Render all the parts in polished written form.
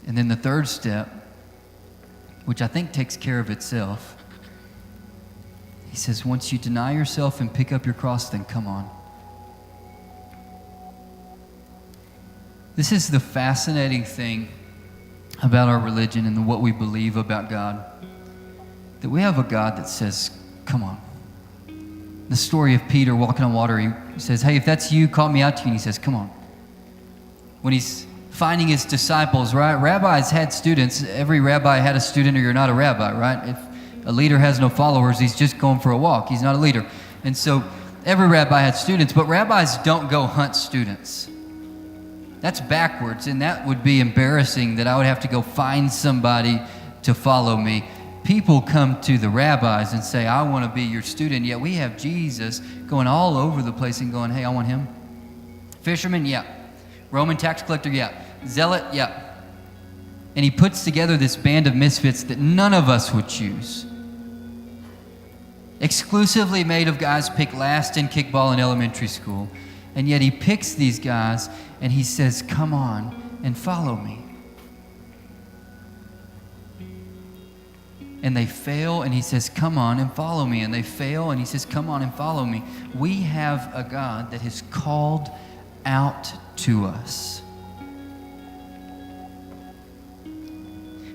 And then the third step, which I think takes care of itself, he says, once you deny yourself and pick up your cross, then come on. This is the fascinating thing about our religion and what we believe about God, that we have a God that says, come on. The story of Peter walking on water, he says, hey, if that's you, call me out to you. And he says, come on. When he's finding his disciples, right? Rabbis had students. Every rabbi had a student, or you're not a rabbi, right? If a leader has no followers, he's just going for a walk. He's not a leader. And so every rabbi had students, but rabbis don't go hunt students. That's backwards, and that would be embarrassing that I would have to go find somebody to follow me. People come to the rabbis and say, I want to be your student. Yet we have Jesus going all over the place and going, hey, I want him. Fisherman, yeah. Roman tax collector, yeah. Zealot, yeah. And he puts together this band of misfits that none of us would choose. Exclusively made of guys picked last in kickball in elementary school. And yet he picks these guys and he says, come on and follow me. And they fail, and he says, come on and follow me. And they fail, and he says, come on and follow me. We have a God that has called out to us.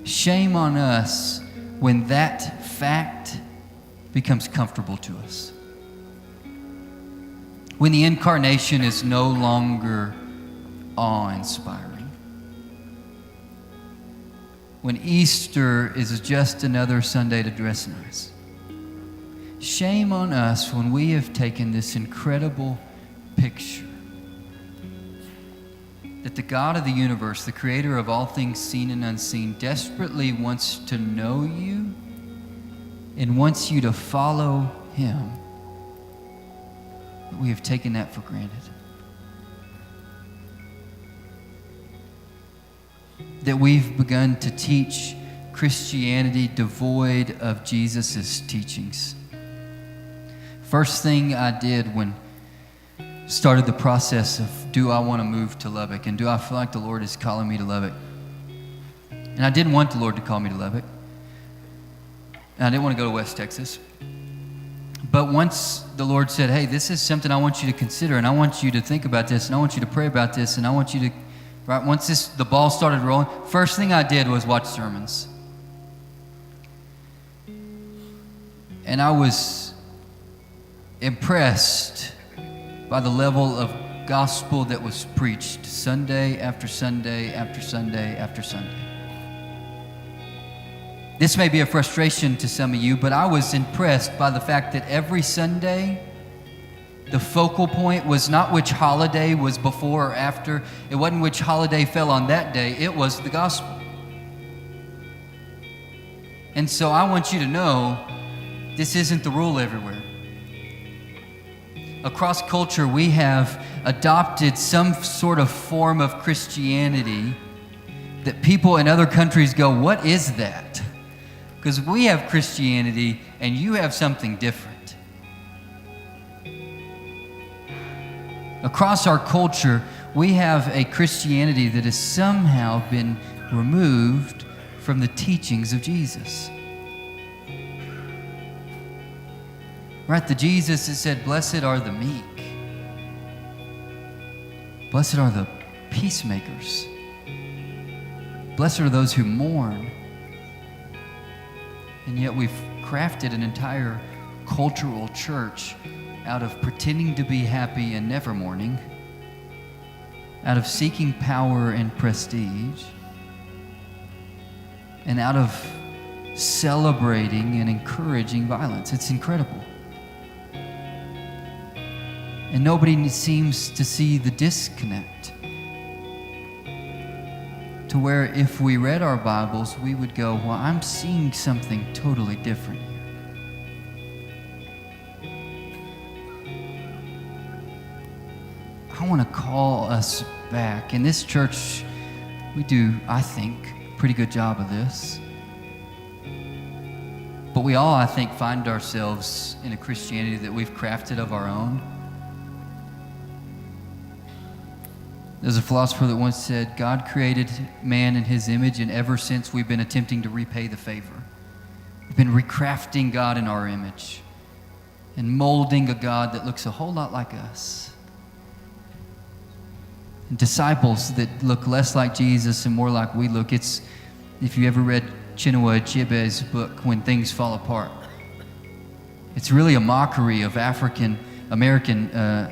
Shame on us when that fact becomes comfortable to us. When the incarnation is no longer awe-inspiring. When Easter is just another Sunday to dress nice. Shame on us when we have taken this incredible picture that the God of the universe, the creator of all things seen and unseen, desperately wants to know you and wants you to follow him. But we have taken that for granted. That we've begun to teach Christianity devoid of Jesus' teachings. First thing I did when started the process of, do I want to move to Lubbock? And do I feel like the Lord is calling me to Lubbock? And I didn't want the Lord to call me to Lubbock. And I didn't want to go to West Texas. But once the Lord said, hey, this is something I want you to consider, and I want you to think about this, and I want you to pray about this, and I want you to, right, once the ball started rolling, first thing I did was watch sermons. And I was impressed by the level of gospel that was preached Sunday after Sunday after Sunday after Sunday. This may be a frustration to some of you, but I was impressed by the fact that every Sunday, the focal point was not which holiday was before or after. It wasn't which holiday fell on that day. It was the gospel. And so I want you to know, this isn't the rule everywhere. Across culture, we have adopted some sort of form of Christianity that people in other countries go, what is that? Because we have Christianity and you have something different. Across our culture, we have a Christianity that has somehow been removed from the teachings of Jesus. Right? The Jesus that said, blessed are the meek. Blessed are the peacemakers. Blessed are those who mourn. And yet we've crafted an entire cultural church out of pretending to be happy and never mourning, out of seeking power and prestige, and out of celebrating and encouraging violence. It's incredible. And nobody seems to see the disconnect. To where if we read our Bibles, we would go, well, I'm seeing something totally different here. I want to call us back. In this church, we do, I think, a pretty good job of this. But we all, I think, find ourselves in a Christianity that we've crafted of our own. There's a philosopher that once said, God created man in his image, and ever since we've been attempting to repay the favor. We've been recrafting God in our image and molding a God that looks a whole lot like us. And disciples that look less like Jesus and more like we look. It's, if you ever read Chinua Achebe's book, When Things Fall Apart, it's really a mockery of African-American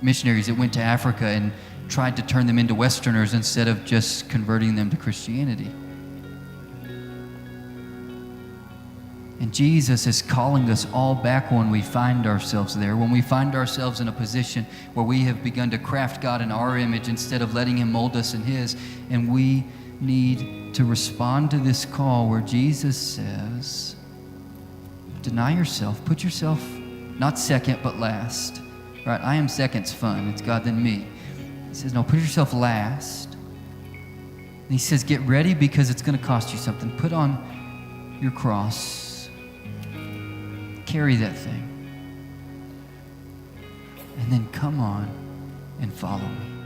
missionaries that went to Africa and tried to turn them into Westerners instead of just converting them to Christianity. And Jesus is calling us all back when we find ourselves there, when we find ourselves in a position where we have begun to craft God in our image instead of letting him mold us in his. And we need to respond to this call where Jesus says, deny yourself, put yourself not second but last. Right? I am second's fun. It's God then me. He says, no, put yourself last. And he says, get ready because it's going to cost you something. Put on your cross. Carry that thing. And then come on and follow me.